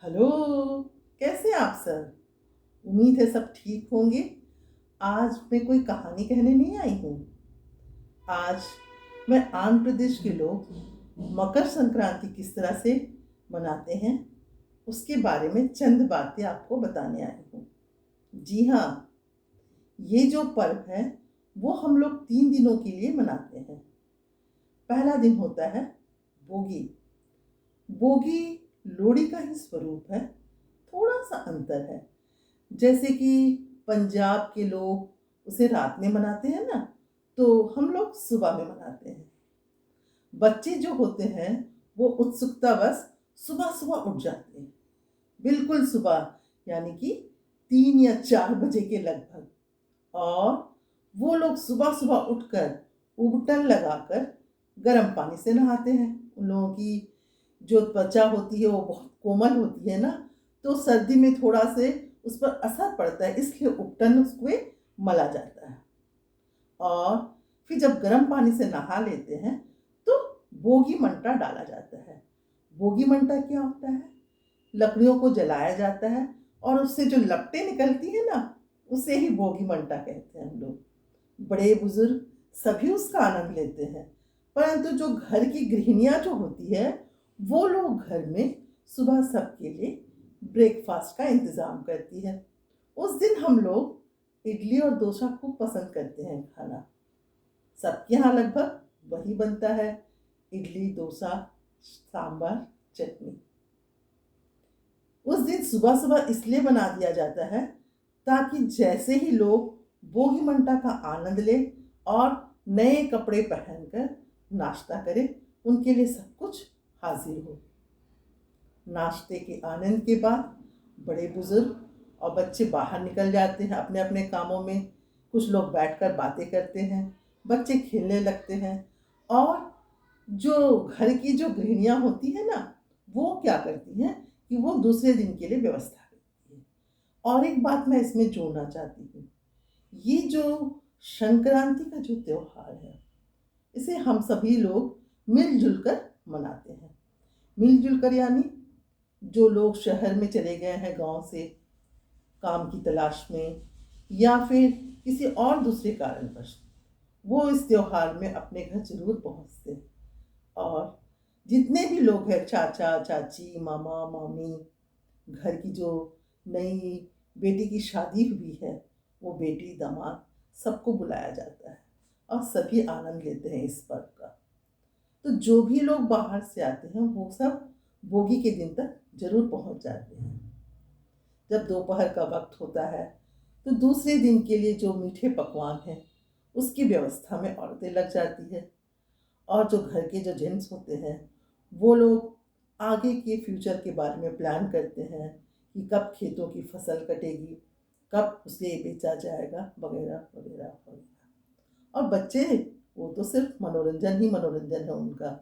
Hello. कैसे आप सब? उम्मीद है सब ठीक होंगे। आज मैं कोई कहानी कहने नहीं आई हूँ। आज मैं आंध्र प्रदेश के लोग मकर संक्रांति किस तरह से मनाते हैं उसके बारे में चंद बातें आपको बताने आई हूँ। जी हाँ, ये जो पर्व है वो हम लोग 3 दिनों के लिए मनाते हैं। पहला दिन होता है बोगी। बोगी लोहड़ी का ही स्वरूप है, थोड़ा सा अंतर है। जैसे कि पंजाब के लोग उसे रात में मनाते हैं ना, तो हम लोग सुबह में मनाते हैं। बच्चे जो होते हैं वो उत्सुकतावश सुबह सुबह उठ जाते हैं, बिल्कुल सुबह, यानी कि 3 या 4 बजे के लगभग। और वो लोग सुबह सुबह उठकर उबटन लगाकर गर्म पानी से नहाते हैं। उन लोगों की जो त्वचा होती है वो बहुत कोमल होती है ना, तो सर्दी में थोड़ा से उस पर असर पड़ता है, इसलिए उपटन उसको मला जाता है। और फिर जब गर्म पानी से नहा लेते हैं तो बोगी मंटा डाला जाता है। बोगी मंटा क्या होता है? लकड़ियों को जलाया जाता है और उससे जो लपटें निकलती है ना, उसे ही बोगी मंटा कहते हैं हम लोग। बड़े बुजुर्ग सभी उसका आनंद लेते हैं, परंतु जो घर की गृहिणियां जो होती है वो लोग घर में सुबह सबके लिए ब्रेकफास्ट का इंतज़ाम करती है। उस दिन हम लोग इडली और डोसा खूब पसंद करते हैं खाना। सबके यहाँ लगभग वही बनता है, इडली डोसा सांभर चटनी। उस दिन सुबह सुबह इसलिए बना दिया जाता है ताकि जैसे ही लोग बोगी मंटा का आनंद ले और नए कपड़े पहनकर नाश्ता करें, उनके लिए सब कुछ हाजिर हो। नाश्ते के आनंद के बाद बड़े बुजुर्ग और बच्चे बाहर निकल जाते हैं अपने अपने कामों में। कुछ लोग बैठकर बातें करते हैं, बच्चे खेलने लगते हैं। और जो घर की जो गृहिणियाँ होती हैं ना, वो क्या करती हैं कि वो दूसरे दिन के लिए व्यवस्था करती हैं। और एक बात मैं इसमें जोड़ना चाहती हूँ, ये जो संक्रांति का जो त्योहार है, इसे हम सभी लोग मिलजुल कर मनाते हैं। मिलजुल कर यानी जो लोग शहर में चले गए हैं गांव से काम की तलाश में, या फिर किसी और दूसरे कारणवश, वो इस त्योहार में अपने घर जरूर पहुंचते हैं। और जितने भी लोग हैं, चाचा चाची मामा मामी, घर की जो नई बेटी की शादी हुई है, वो बेटी दामाद सबको बुलाया जाता है और सभी आनंद लेते हैं इस पर्व का। तो जो भी लोग बाहर से आते हैं वो सब बोगी के दिन तक जरूर पहुंच जाते हैं। जब दोपहर का वक्त होता है तो दूसरे दिन के लिए जो मीठे पकवान हैं उसकी व्यवस्था में औरतें लग जाती है। और जो घर के जो जेंट्स होते हैं वो लोग आगे के फ्यूचर के बारे में प्लान करते हैं कि कब खेतों की फसल कटेगी, कब उसे बेचा जाएगा, वगैरह वगैरह वगैरह। और बच्चे, वो तो सिर्फ मनोरंजन ही मनोरंजन है उनका।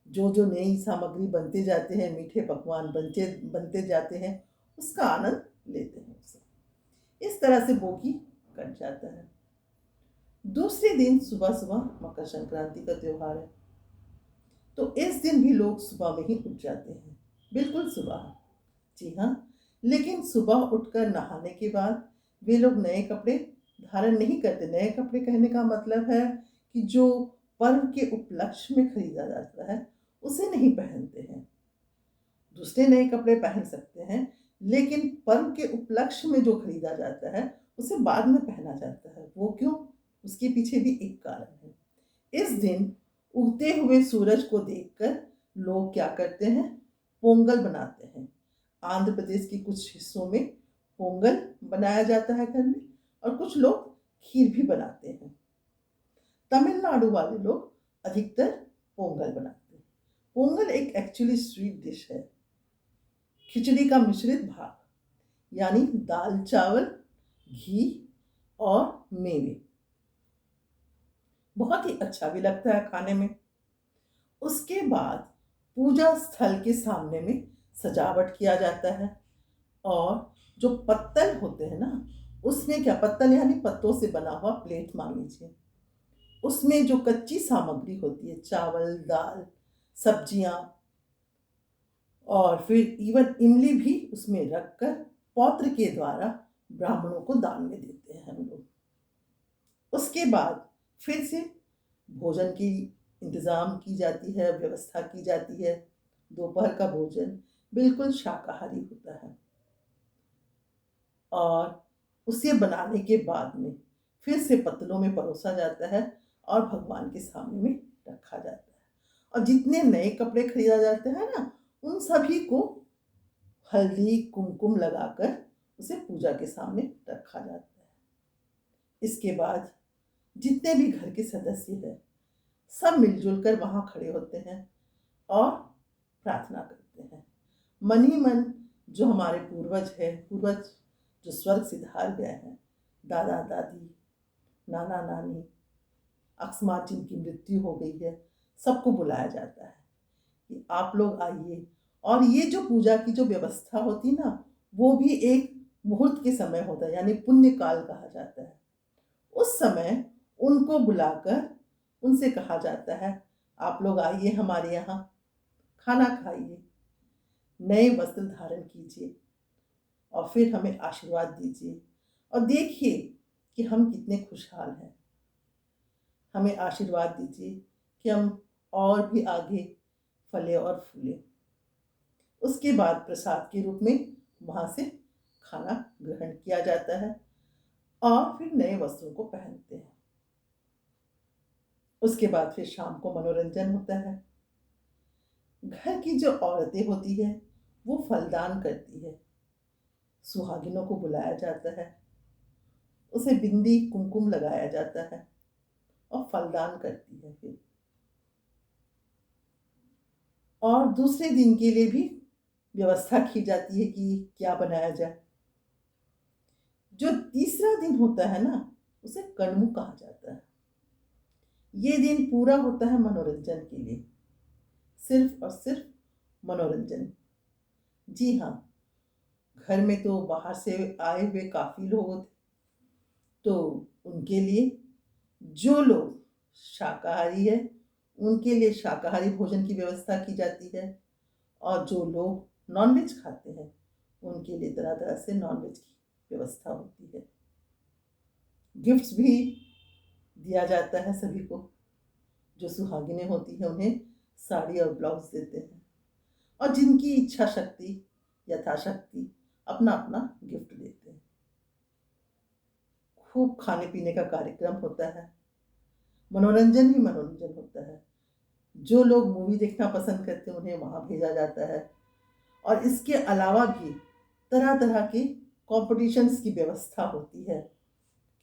जो जो नई सामग्री बनते जाते हैं, मीठे पकवान बनते बनते जाते हैं, उसका आनंद लेते हैं उसे। इस तरह से बोगी कट जाता है। दूसरे दिन सुबह सुबह मकर संक्रांति का त्योहार है, तो इस दिन भी लोग सुबह में ही उठ जाते हैं, बिल्कुल सुबह। जी हाँ, लेकिन सुबह उठकर नहाने के बाद वे लोग नए कपड़े धारण नहीं करते। नए कपड़े कहने का मतलब है कि जो पर्व के उपलक्ष्य में खरीदा जाता है उसे नहीं पहनते हैं। दूसरे नए कपड़े पहन सकते हैं, लेकिन पर्व के उपलक्ष्य में जो खरीदा जाता है उसे बाद में पहना जाता है। वो क्यों? उसके पीछे भी एक कारण है। इस दिन उगते हुए सूरज को देखकर लोग क्या करते हैं? पोंगल बनाते हैं। आंध्र प्रदेश के कुछ हिस्सों में पोंगल बनाया जाता है घर में, और कुछ लोग खीर भी बनाते हैं। तमिलनाडु वाले लोग अधिकतर पोंगल बनाते हैं। पोंगल एक एक्चुअली स्वीट डिश है, खिचड़ी का मिश्रित भाग, यानी दाल चावल, घी और मेवे। बहुत ही अच्छा भी लगता है खाने में। उसके बाद पूजा स्थल के सामने में सजावट किया जाता है। और जो पत्तल होते हैं ना, उसमें क्या, पत्तल यानी पत्तों से बना हुआ प्लेट मान लीजिए, उसमें जो कच्ची सामग्री होती है, चावल दाल सब्जियां, और फिर इवन इमली भी उसमें रखकर पौत्र के द्वारा ब्राह्मणों को दान में देते हैं हम लोग। उसके बाद फिर से भोजन की इंतज़ाम की जाती है, व्यवस्था की जाती है। दोपहर का भोजन बिल्कुल शाकाहारी होता है और उसे बनाने के बाद में फिर से पत्तलों में परोसा जाता है और भगवान के सामने में रखा जाता है। और जितने नए कपड़े खरीदा जाते हैं ना, उन सभी को हल्दी कुमकुम लगाकर उसे पूजा के सामने रखा जाता है। इसके बाद जितने भी घर के सदस्य हैं, सब मिलजुल कर वहाँ खड़े होते हैं और प्रार्थना करते हैं। मन ही मन जो हमारे पूर्वज जो स्वर्ग सिधार गए हैं, दादा दादी, नाना नानी, अकस्मात जिनकी मृत्यु हो गई है, सबको बुलाया जाता है कि आप लोग आइए। और ये जो पूजा की जो व्यवस्था होती ना, वो भी एक मुहूर्त के समय होता है, यानी पुण्य काल कहा जाता है। उस समय उनको बुलाकर उनसे कहा जाता है, आप लोग आइए हमारे यहाँ, खाना खाइए, नए वस्त्र धारण कीजिए और फिर हमें आशीर्वाद दीजिए और देखिए कि हम कितने खुशहाल हैं। हमें आशीर्वाद दीजिए कि हम और भी आगे फले और फूले। उसके बाद प्रसाद के रूप में वहाँ से खाना ग्रहण किया जाता है और फिर नए वस्त्रों को पहनते हैं। उसके बाद फिर शाम को मनोरंजन होता है। घर की जो औरतें होती है वो फलदान करती है, सुहागिनों को बुलाया जाता है, उसे बिंदी कुमकुम लगाया जाता है और फलदान करती है फिर। और दूसरे दिन के लिए भी व्यवस्था की जाती है कि क्या बनाया जाए। जो तीसरा दिन होता है ना, उसे कड़मू कहा जाता है। ये दिन पूरा होता है मनोरंजन के लिए, सिर्फ और सिर्फ मनोरंजन। जी हाँ, घर में तो बाहर से आए हुए काफ़ी लोग होते, तो उनके लिए, जो लोग शाकाहारी है उनके लिए शाकाहारी भोजन की व्यवस्था की जाती है और जो लोग नॉनवेज खाते हैं उनके लिए तरह तरह से नॉनवेज की व्यवस्था होती है। गिफ्ट्स भी दिया जाता है सभी को। जो सुहागिनें होती हैं उन्हें साड़ी और ब्लाउज देते हैं और जिनकी इच्छा शक्ति यथाशक्ति अपना अपना गिफ्ट देते हैं। खूब खाने पीने का कार्यक्रम होता है, मनोरंजन ही मनोरंजन होता है। जो लोग मूवी देखना पसंद करते हैं उन्हें वहाँ भेजा जाता है और इसके अलावा भी तरह तरह के कॉम्पिटिशन्स की व्यवस्था होती है,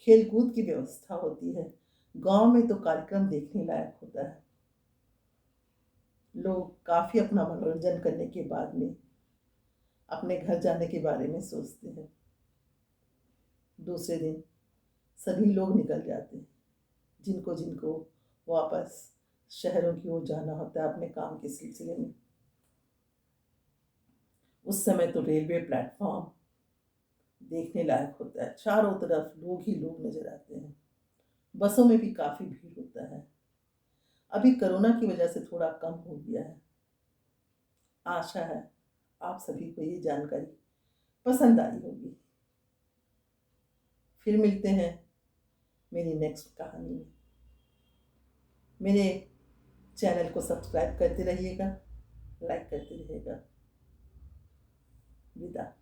खेलकूद की व्यवस्था होती है। गांव में तो कार्यक्रम देखने लायक होता है। लोग काफ़ी अपना मनोरंजन करने के बाद में अपने घर जाने के बारे में सोचते हैं। दूसरे दिन सभी लोग निकल जाते हैं, जिनको जिनको वापस शहरों की ओर जाना होता है अपने काम के सिलसिले में। उस समय तो रेलवे प्लेटफॉर्म देखने लायक होता है, चारों तरफ लोग ही लोग नजर आते हैं। बसों में भी काफ़ी भीड़ होता है। अभी कोरोना की वजह से थोड़ा कम हो गया है। आशा है आप सभी को ये जानकारी पसंद आई होगी। फिर मिलते हैं मेरी नेक्स्ट कहानी में। मेरे चैनल को सब्सक्राइब करते रहिएगा, लाइक करते रहिएगा। विदा।